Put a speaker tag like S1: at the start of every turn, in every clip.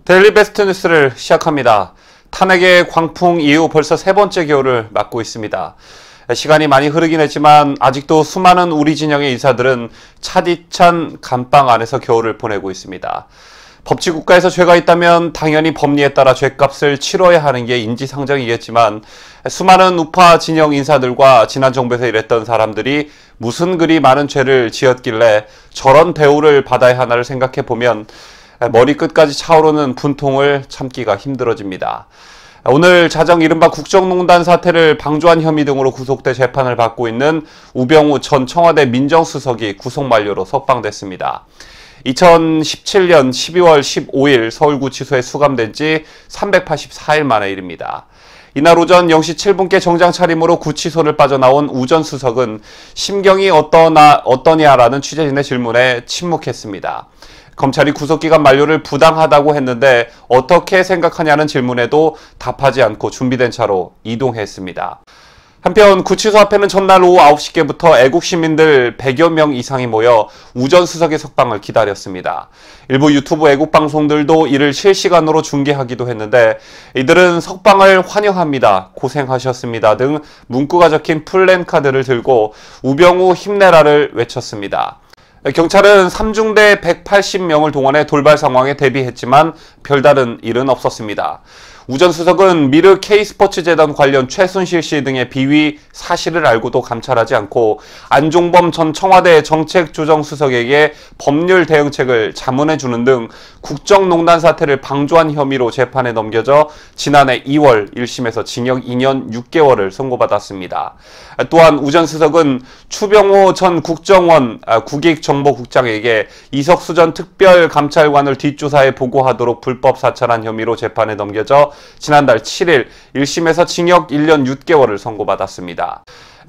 S1: 데일리 베스트 뉴스를 시작합니다. 탄핵의 광풍 이후 벌써 세 번째 겨울을 맞고 있습니다. 시간이 많이 흐르긴 했지만 아직도 수많은 우리 진영의 인사들은 차디찬 감방 안에서 겨울을 보내고 있습니다. 법치국가에서 죄가 있다면 당연히 법리에 따라 죄값을 치러야 하는 게 인지상정이겠지만 수많은 우파 진영 인사들과 지난 정부에서 일했던 사람들이 무슨 그리 많은 죄를 지었길래 저런 대우를 받아야 하나를 생각해보면 머리끝까지 차오르는 분통을 참기가 힘들어집니다. 오늘 자정 이른바 국정농단 사태를 방조한 혐의 등으로 구속돼 재판을 받고 있는 우병우 전 청와대 민정수석이 구속 만료로 석방됐습니다. 2017년 12월 15일 서울구치소에 수감된 지 384일 만의 일입니다. 이날 오전 0시 7분께 정장 차림으로 구치소를 빠져나온 우 전 수석은 심경이 어떠냐라는 취재진의 질문에 침묵했습니다. 검찰이 구속기간 만료를 부당하다고 했는데 어떻게 생각하냐는 질문에도 답하지 않고 준비된 차로 이동했습니다. 한편 구치소 앞에는 전날 오후 9시께부터 애국 시민들 100여 명 이상이 모여 우 전 수석의 석방을 기다렸습니다. 일부 유튜브 애국 방송들도 이를 실시간으로 중계하기도 했는데 이들은 석방을 환영합니다, 고생하셨습니다 등 문구가 적힌 플랜카드를 들고 우병우 힘내라를 외쳤습니다. 경찰은 3중대 180명을 동원해 돌발 상황에 대비했지만 별다른 일은 없었습니다. 우 전 수석은 미르 K스포츠재단 관련 최순실 씨 등의 비위 사실을 알고도 감찰하지 않고 안종범 전 청와대 정책조정수석에게 법률 대응책을 자문해주는 등 국정농단 사태를 방조한 혐의로 재판에 넘겨져 지난해 2월 1심에서 징역 2년 6개월을 선고받았습니다. 또한 우 전 수석은 추병호 전 국정원국익정보국장에게 이석수 전 특별감찰관을 뒷조사해 보고하도록 불법 사찰한 혐의로 재판에 넘겨져 지난달 7일 1심에서 징역 1년 6개월을 선고받았습니다.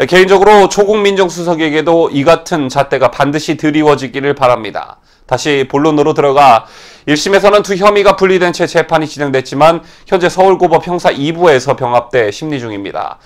S1: 개인적으로 조국 민정수석에게도 이 같은 잣대가 반드시 드리워지기를 바랍니다. 다시 본론으로 들어가 1심에서는 두 혐의가 분리된 채 재판이 진행됐지만 현재 서울고법 형사 2부에서 병합돼 심리 중입니다.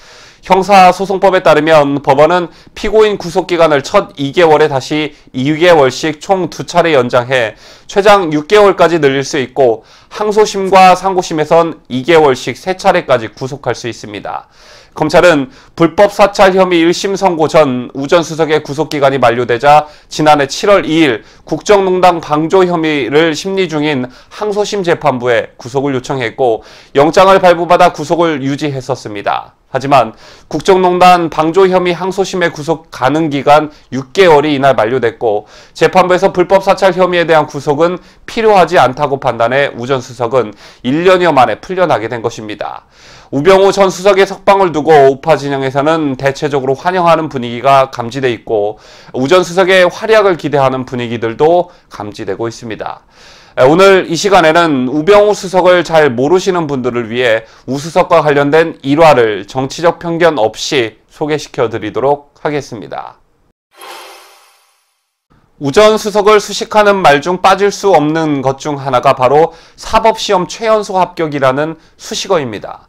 S1: 형사소송법에 따르면 법원은 피고인 구속기간을 첫 2개월에 다시 2개월씩 총 2차례 연장해 최장 6개월까지 늘릴 수 있고 항소심과 상고심에선 2개월씩 3차례까지 구속할 수 있습니다. 검찰은 불법 사찰 혐의 1심 선고 전 우 전 수석의 구속기간이 만료되자 지난해 7월 2일 국정농단 방조 혐의를 심리 중인 항소심 재판부에 구속을 요청했고 영장을 발부받아 구속을 유지했었습니다. 하지만 국정농단 방조 혐의 항소심의 구속 가능 기간 6개월이 이날 만료됐고 재판부에서 불법 사찰 혐의에 대한 구속은 필요하지 않다고 판단해 우 전 수석은 1년여 만에 풀려나게 된 것입니다. 우병우 전 수석의 석방을 두고 우파 진영에서는 대체적으로 환영하는 분위기가 감지돼 있고 우 전 수석의 활약을 기대하는 분위기들도 감지되고 있습니다. 오늘 이 시간에는 우병우 수석을 잘 모르시는 분들을 위해 우 수석과 관련된 일화를 정치적 편견 없이 소개시켜 드리도록 하겠습니다. 우 전 수석을 수식하는 말 중 빠질 수 없는 것 중 하나가 바로 사법시험 최연소 합격이라는 수식어입니다.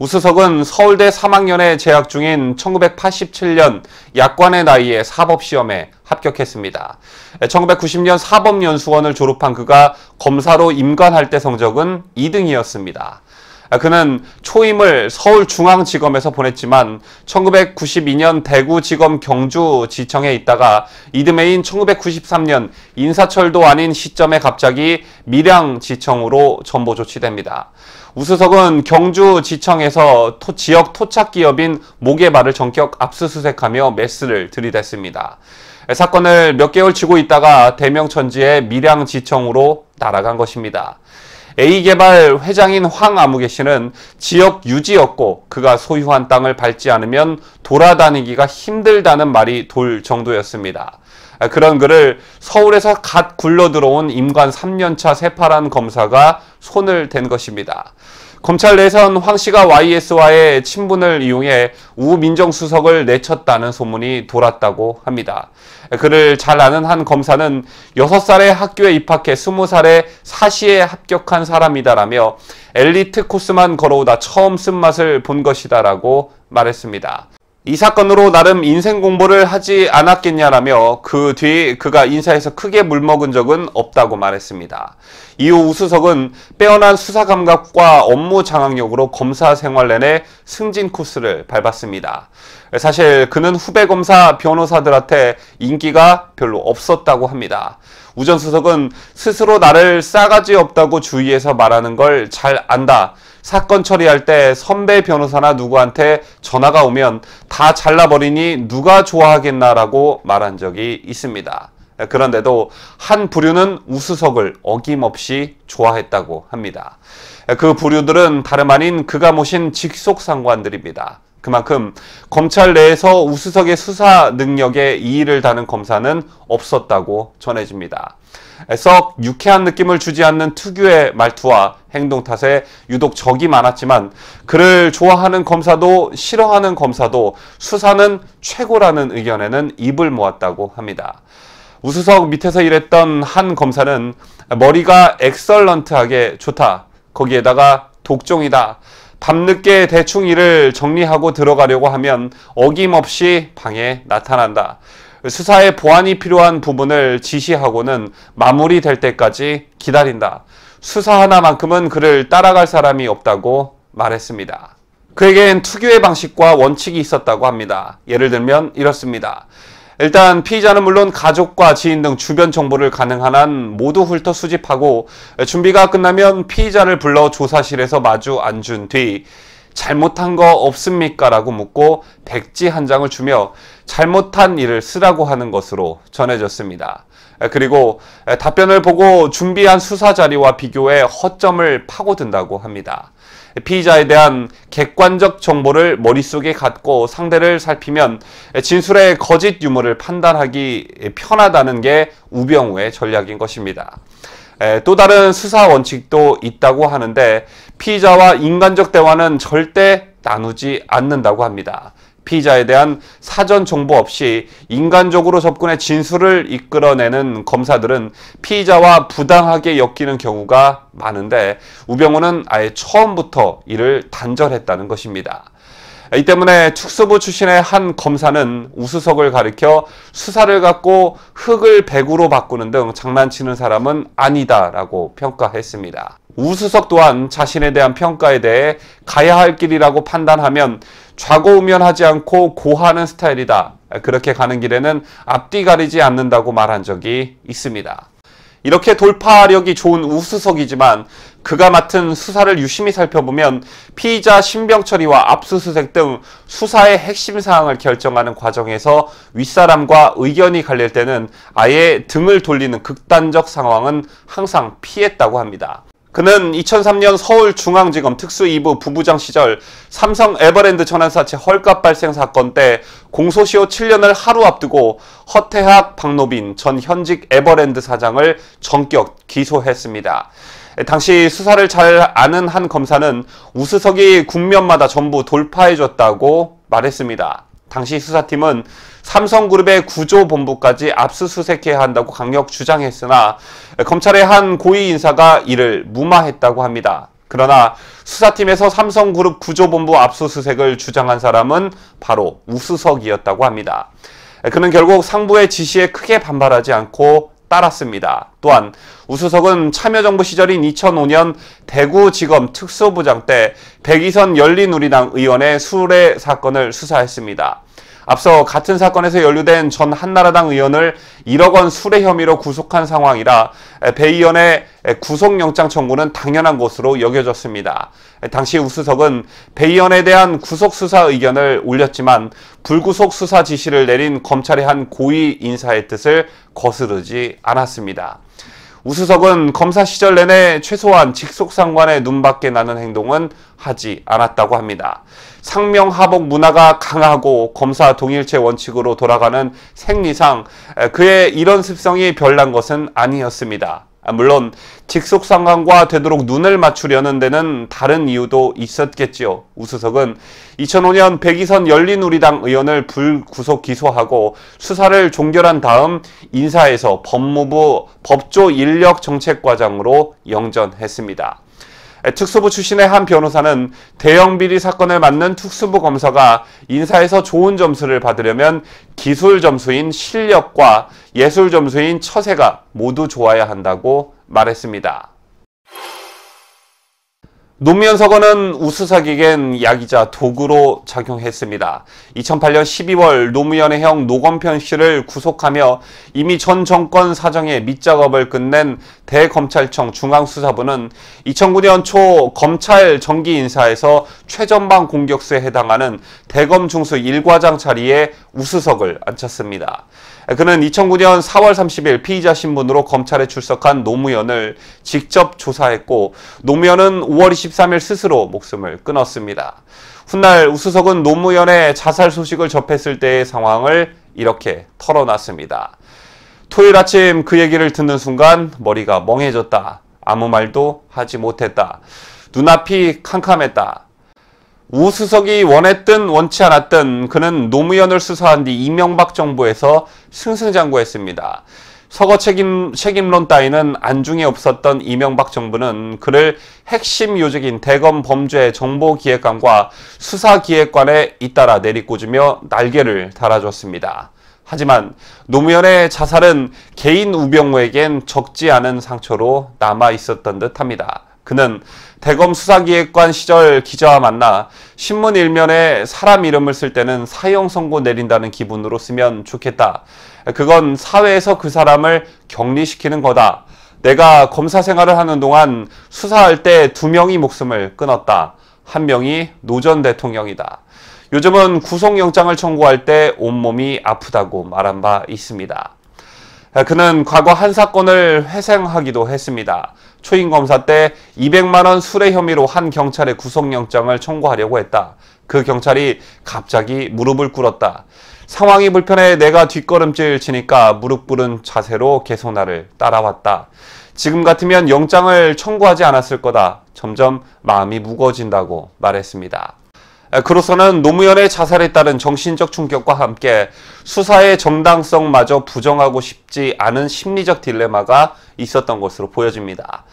S1: 우 수석은 서울대 3학년에 재학 중인 1987년 약관의 나이에 사법시험에 합격했습니다. 1990년 사법연수원을 졸업한 그가 검사로 임관할 때 성적은 2등이었습니다. 그는 초임을 서울중앙지검에서 보냈지만 1992년 대구지검 경주지청에 있다가 이듬해인 1993년 인사철도 아닌 시점에 갑자기 밀양지청으로 전보 조치됩니다. 우 수석은 경주지청에서 지역 토착기업인 모개바를 전격 압수수색하며 메스를 들이댔습니다. 사건을 몇 개월 쥐고 있다가 대명천지의 밀양지청으로 날아간 것입니다. A개발 회장인 황아무개 씨는 지역 유지였고 그가 소유한 땅을 밟지 않으면 돌아다니기가 힘들다는 말이 돌 정도였습니다. 그런 글을 서울에서 갓 굴러 들어온 임관 3년차 새파란 검사가 손을 댄 것입니다. 검찰 내선 황 씨가 YS와의 친분을 이용해 우 민정수석을 내쳤다는 소문이 돌았다고 합니다. 그를 잘 아는 한 검사는 6살에 학교에 입학해 20살에 사시에 합격한 사람이다라며 엘리트 코스만 걸어오다 처음 쓴맛을 본 것이다라고 말했습니다. 이 사건으로 나름 인생 공부를 하지 않았겠냐라며 그 뒤 그가 인사에서 크게 물먹은 적은 없다고 말했습니다. 이후 우수석은 빼어난 수사 감각과 업무 장악력으로 검사 생활 내내 승진 코스를 밟았습니다. 사실 그는 후배 검사 변호사들한테 인기가 별로 없었다고 합니다. 우 전 수석은 스스로 나를 싸가지 없다고 주위에서 말하는 걸 잘 안다. 사건 처리할 때 선배 변호사나 누구한테 전화가 오면 다 잘라버리니 누가 좋아하겠나라고 말한 적이 있습니다. 그런데도 한 부류는 우수석을 어김없이 좋아했다고 합니다. 그 부류들은 다름 아닌 그가 모신 직속 상관들입니다. 그만큼 검찰 내에서 우수석의 수사 능력에 이의를 다는 검사는 없었다고 전해집니다. 썩 유쾌한 느낌을 주지 않는 특유의 말투와 행동 탓에 유독 적이 많았지만 그를 좋아하는 검사도 싫어하는 검사도 수사는 최고라는 의견에는 입을 모았다고 합니다. 우수석 밑에서 일했던 한 검사는 머리가 엑설런트하게 좋다. 거기에다가 독종이다. 밤늦게 대충 일을 정리하고 들어가려고 하면 어김없이 방에 나타난다. 수사에 보완이 필요한 부분을 지시하고는 마무리될 때까지 기다린다. 수사 하나만큼은 그를 따라갈 사람이 없다고 말했습니다. 그에겐 특유의 방식과 원칙이 있었다고 합니다. 예를 들면 이렇습니다. 일단 피의자는 물론 가족과 지인 등 주변 정보를 가능한 한 모두 훑어 수집하고 준비가 끝나면 피의자를 불러 조사실에서 마주 앉은 뒤 잘못한 거 없습니까? 라고 묻고 백지 한 장을 주며 잘못한 일을 쓰라고 하는 것으로 전해졌습니다. 그리고 답변을 보고 준비한 수사 자료와 비교해 허점을 파고든다고 합니다. 피의자에 대한 객관적 정보를 머릿속에 갖고 상대를 살피면 진술의 거짓 유무를 판단하기 편하다는 게 우병우의 전략인 것입니다. 또 다른 수사 원칙도 있다고 하는데 피의자와 인간적 대화는 절대 나누지 않는다고 합니다. 피의자에 대한 사전 정보 없이 인간적으로 접근해 진술을 이끌어내는 검사들은 피의자와 부당하게 엮이는 경우가 많은데 우병우는 아예 처음부터 이를 단절했다는 것입니다. 이 때문에 특수부 출신의 한 검사는 우수석을 가리켜 수사를 갖고 흙을 백으로 바꾸는 등 장난치는 사람은 아니다라고 평가했습니다. 우수석 또한 자신에 대한 평가에 대해 가야 할 길이라고 판단하면 좌고우면하지 않고 고하는 스타일이다. 그렇게 가는 길에는 앞뒤 가리지 않는다고 말한 적이 있습니다. 이렇게 돌파력이 좋은 우수석이지만 그가 맡은 수사를 유심히 살펴보면 피의자 신병 처리와 압수수색 등 수사의 핵심 사항을 결정하는 과정에서 윗사람과 의견이 갈릴 때는 아예 등을 돌리는 극단적 상황은 항상 피했다고 합니다. 그는 2003년 서울중앙지검 특수 2부 부부장 시절 삼성 에버랜드 전환사채 헐값 발생 사건 때 공소시효 7년을 하루 앞두고 허태학, 박노빈 전 현직 에버랜드 사장을 전격 기소했습니다. 당시 수사를 잘 아는 한 검사는 우수석이 국면마다 전부 돌파해줬다고 말했습니다. 당시 수사팀은 삼성그룹의 구조본부까지 압수수색해야 한다고 강력 주장했으나 검찰의 한 고위 인사가 이를 무마했다고 합니다. 그러나 수사팀에서 삼성그룹 구조본부 압수수색을 주장한 사람은 바로 우수석이었다고 합니다. 그는 결국 상부의 지시에 크게 반발하지 않고 따랐습니다. 또한 우수석은 참여정부 시절인 2005년 대구지검 특수부장 때 백이선 열린우리당 의원의 수뢰 사건을 수사했습니다. 앞서 같은 사건에서 연루된 전 한나라당 의원을 1억 원 수뢰 혐의로 구속한 상황이라 배 의원의 구속영장 청구는 당연한 것으로 여겨졌습니다. 당시 우수석은 배 의원에 대한 구속수사 의견을 올렸지만 불구속 수사 지시를 내린 검찰의 한 고위 인사의 뜻을 거스르지 않았습니다. 우수석은 검사 시절 내내 최소한 직속상관의 눈밖에 나는 행동은 하지 않았다고 합니다. 상명하복 문화가 강하고 검사 동일체 원칙으로 돌아가는 생리상 그의 이런 습성이 별난 것은 아니었습니다. 물론 직속상관과 되도록 눈을 맞추려는 데는 다른 이유도 있었겠지요. 우수석은 2005년 백이선 열린우리당 의원을 불구속 기소하고 수사를 종결한 다음 인사해서 법무부 법조인력정책과장으로 영전했습니다. 특수부 출신의 한 변호사는 대형 비리 사건을 맡는 특수부 검사가 인사에서 좋은 점수를 받으려면 기술 점수인 실력과 예술 점수인 처세가 모두 좋아야 한다고 말했습니다. 노무현 서거는 우수석에겐 약이자 도구로 작용했습니다. 2008년 12월 노무현의 형 노건편 씨를 구속하며 이미 전 정권 사정에 밑작업을 끝낸 대검찰청 중앙수사부는 2009년 초 검찰 정기 인사에서 최전방 공격수에 해당하는 대검 중수 1과장 자리에 우수석을 앉혔습니다. 그는 2009년 4월 30일 피의자 신분으로 검찰에 출석한 노무현을 직접 조사했고 노무현은 5월 23일 스스로 목숨을 끊었습니다. 훗날 우수석은 노무현의 자살 소식을 접했을 때의 상황을 이렇게 털어놨습니다. 토요일 아침 그 얘기를 듣는 순간 머리가 멍해졌다. 아무 말도 하지 못했다. 눈앞이 캄캄했다. 우수석이 원했든 원치 않았든 그는 노무현을 수사한 뒤 이명박 정부에서 승승장구했습니다. 서거 책임론 따위는 안중에 없었던 이명박 정부는 그를 핵심 요직인 대검 범죄 정보기획관과 수사기획관에 잇따라 내리꽂으며 날개를 달아줬습니다. 하지만 노무현의 자살은 개인 우병우에겐 적지 않은 상처로 남아 있었던 듯합니다. 그는 대검 수사기획관 시절 기자와 만나 신문 일면에 사람 이름을 쓸 때는 사형 선고 내린다는 기분으로 쓰면 좋겠다. 그건 사회에서 그 사람을 격리시키는 거다. 내가 검사 생활을 하는 동안 수사할 때 2명이 목숨을 끊었다. 1명이 노 전 대통령이다. 요즘은 구속영장을 청구할 때 온몸이 아프다고 말한 바 있습니다. 그는 과거 한 사건을 회생하기도 했습니다. 초임 검사 때 200만 원 수뢰 혐의로 한 경찰에 구속영장을 청구하려고 했다. 그 경찰이 갑자기 무릎을 꿇었다. 상황이 불편해 내가 뒷걸음질 치니까 무릎 꿇은 자세로 계속 나를 따라왔다. 지금 같으면 영장을 청구하지 않았을 거다. 점점 마음이 무거워진다고 말했습니다. 그로서는 노무현의 자살에 따른 정신적 충격과 함께 수사의 정당성마저 부정하고 싶지 않은 심리적 딜레마가 있었던 것으로 보여집니다.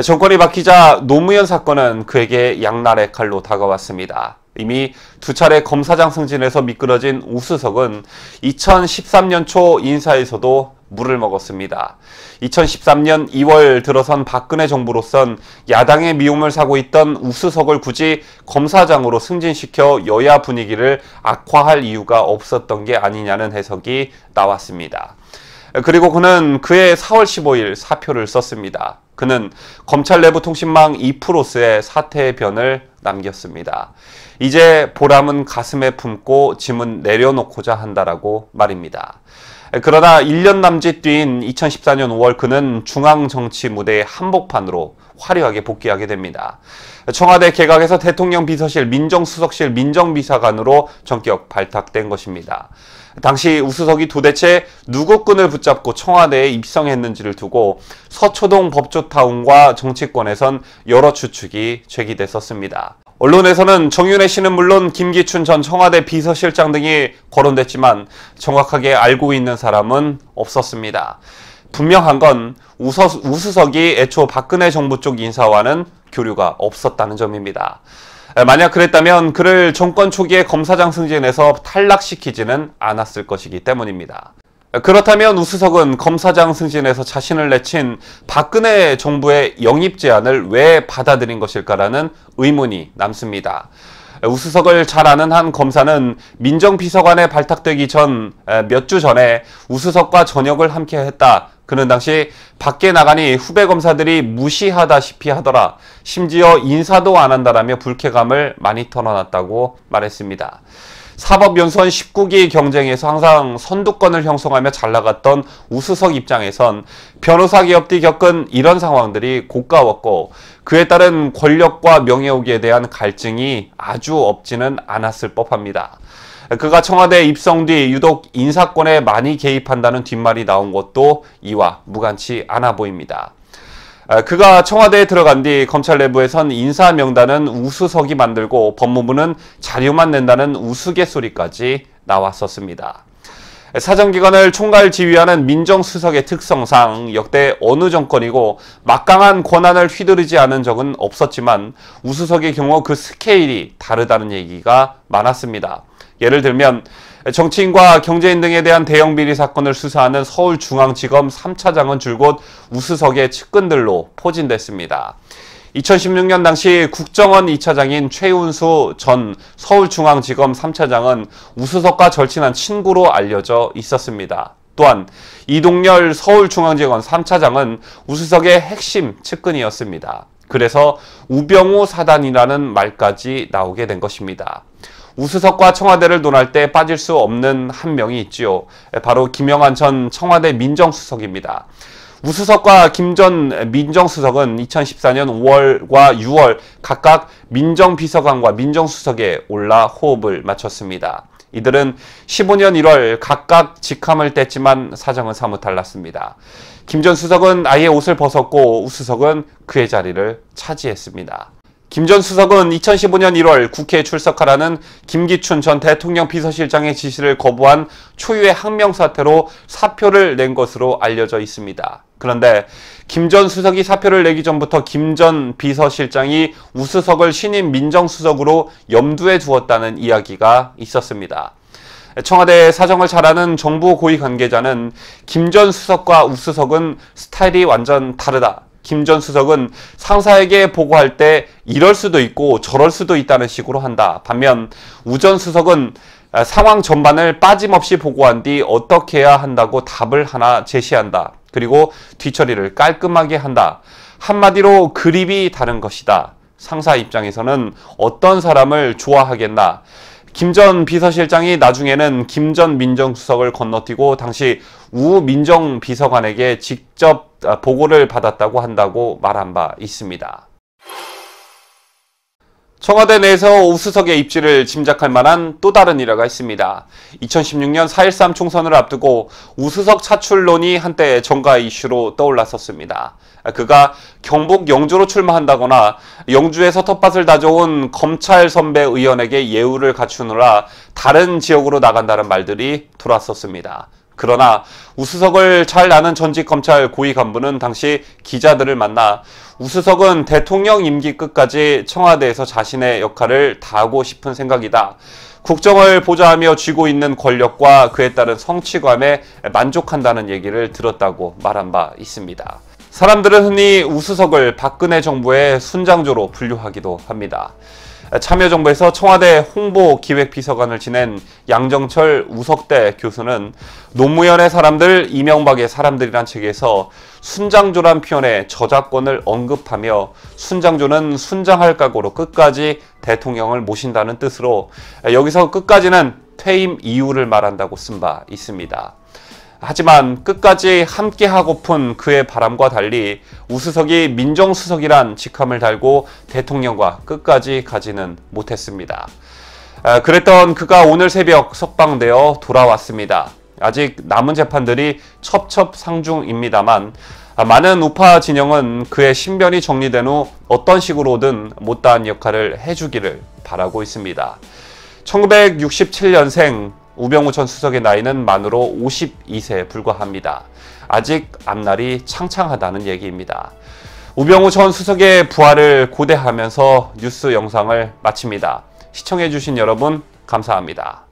S1: 정권이 바뀌자 노무현 사건은 그에게 양날의 칼로 다가왔습니다. 이미 2차례 검사장 승진에서 미끄러진 우수석은 2013년 초 인사에서도 물을 먹었습니다. 2013년 2월 들어선 박근혜 정부로선 야당의 미움을 사고 있던 우수석을 굳이 검사장으로 승진시켜 여야 분위기를 악화할 이유가 없었던 게 아니냐는 해석이 나왔습니다. 그리고 그는 그해 4월 15일 사표를 썼습니다. 그는 검찰 내부 통신망 2프로스에 사퇴의 변을 남겼습니다. 이제 보람은 가슴에 품고 짐은 내려놓고자 한다라고 말입니다. 그러나 1년 남짓 뒤인 2014년 5월 그는 중앙정치 무대의 한복판으로 화려하게 복귀하게 됩니다. 청와대 개각에서 대통령 비서실, 민정수석실, 민정비서관으로 전격 발탁된 것입니다. 당시 우수석이 도대체 누구 끈을 붙잡고 청와대에 입성했는지를 두고 서초동 법조타운과 정치권에선 여러 추측이 제기됐었습니다. 언론에서는 정윤회 씨는 물론 김기춘 전 청와대 비서실장 등이 거론됐지만 정확하게 알고 있는 사람은 없었습니다. 분명한 건 우수석이 애초 박근혜 정부 쪽 인사와는 교류가 없었다는 점입니다. 만약 그랬다면 그를 정권 초기에 검사장 승진에서 탈락시키지는 않았을 것이기 때문입니다. 그렇다면 우수석은 검사장 승진에서 자신을 내친 박근혜 정부의 영입 제안을 왜 받아들인 것일까라는 의문이 남습니다. 우수석을 잘 아는 한 검사는 민정비서관에 발탁되기 전 몇 주 전에 우수석과 저녁을 함께 했다. 그는 당시 밖에 나가니 후배 검사들이 무시하다시피 하더라. 심지어 인사도 안 한다라며 불쾌감을 많이 털어놨다고 말했습니다. 사법연수원 19기 경쟁에서 항상 선두권을 형성하며 잘 나갔던 우수석 입장에선 변호사 기업들이 겪은 이런 상황들이 고가웠고 그에 따른 권력과 명예욕에 대한 갈증이 아주 없지는 않았을 법합니다. 그가 청와대에 입성 뒤 유독 인사권에 많이 개입한다는 뒷말이 나온 것도 이와 무관치 않아 보입니다. 그가 청와대에 들어간 뒤 검찰 내부에선 인사 명단은 우수석이 만들고 법무부는 자료만 낸다는 우스갯소리까지 나왔었습니다. 사정기관을 총괄 지휘하는 민정수석의 특성상 역대 어느 정권이고 막강한 권한을 휘두르지 않은 적은 없었지만 우수석의 경우 그 스케일이 다르다는 얘기가 많았습니다. 예를 들면 정치인과 경제인 등에 대한 대형 비리 사건을 수사하는 서울중앙지검 3차장은 줄곧 우수석의 측근들로 포진됐습니다. 2016년 당시 국정원 2차장인 최윤수 전 서울중앙지검 3차장은 우수석과 절친한 친구로 알려져 있었습니다. 또한 이동열 서울중앙지검 3차장은 우수석의 핵심 측근이었습니다. 그래서 우병우 사단이라는 말까지 나오게 된 것입니다. 우수석과 청와대를 논할 때 빠질 수 없는 한 명이 있지요. 바로 김영한 전 청와대 민정수석입니다. 우수석과 김 전 민정수석은 2014년 5월과 6월 각각 민정비서관과 민정수석에 올라 호흡을 맞췄습니다. 이들은 15년 1월 각각 직함을 뗐지만 사정은 사뭇 달랐습니다. 김 전 수석은 아예 옷을 벗었고 우수석은 그의 자리를 차지했습니다. 김 전 수석은 2015년 1월 국회에 출석하라는 김기춘 전 대통령 비서실장의 지시를 거부한 초유의 항명 사태로 사표를 낸 것으로 알려져 있습니다. 그런데 김 전 수석이 사표를 내기 전부터 김 전 비서실장이 우수석을 신임 민정수석으로 염두에 두었다는 이야기가 있었습니다. 청와대 사정을 잘 아는 정부 고위 관계자는 김 전 수석과 우수석은 스타일이 완전 다르다. 김 전 수석은 상사에게 보고할 때 이럴 수도 있고 저럴 수도 있다는 식으로 한다. 반면 우 전 수석은 상황 전반을 빠짐없이 보고한 뒤 어떻게 해야 한다고 답을 하나 제시한다. 그리고 뒤처리를 깔끔하게 한다. 한마디로 그립이 다른 것이다. 상사 입장에서는 어떤 사람을 좋아하겠나. 김 전 비서실장이 나중에는 김 전 민정수석을 건너뛰고 당시 우 민정비서관에게 직접 보고를 받았다고 한다고 말한 바 있습니다. 청와대 내에서 우수석의 입지를 짐작할 만한 또 다른 일화가 있습니다. 2016년 4.13 총선을 앞두고 우수석 차출론이 한때 정가 이슈로 떠올랐었습니다. 그가 경북 영주로 출마한다거나 영주에서 텃밭을 다져온 검찰 선배 의원에게 예우를 갖추느라 다른 지역으로 나간다는 말들이 돌았었습니다. 그러나 우수석을 잘 아는 전직 검찰 고위 간부는 당시 기자들을 만나 우수석은 대통령 임기 끝까지 청와대에서 자신의 역할을 다하고 싶은 생각이다. 국정을 보좌하며 쥐고 있는 권력과 그에 따른 성취감에 만족한다는 얘기를 들었다고 말한 바 있습니다. 사람들은 흔히 우수석을 박근혜 정부의 순장조로 분류하기도 합니다. 참여정부에서 청와대 홍보기획비서관을 지낸 양정철 우석대 교수는 노무현의 사람들, 이명박의 사람들이란 책에서 순장조란 표현의 저작권을 언급하며 순장조는 순장할 각오로 끝까지 대통령을 모신다는 뜻으로 여기서 끝까지는 퇴임 이유를 말한다고 쓴 바 있습니다. 하지만 끝까지 함께하고픈 그의 바람과 달리 우수석이 민정수석이란 직함을 달고 대통령과 끝까지 가지는 못했습니다. 그랬던 그가 오늘 새벽 석방되어 돌아왔습니다. 아직 남은 재판들이 첩첩상중입니다만 많은 우파 진영은 그의 신변이 정리된 후 어떤 식으로든 못다한 역할을 해주기를 바라고 있습니다. 1967년생 우병우 전 수석의 나이는 만으로 52세에 불과합니다. 아직 앞날이 창창하다는 얘기입니다. 우병우 전 수석의 부활을 고대하면서 뉴스 영상을 마칩니다. 시청해주신 여러분 감사합니다.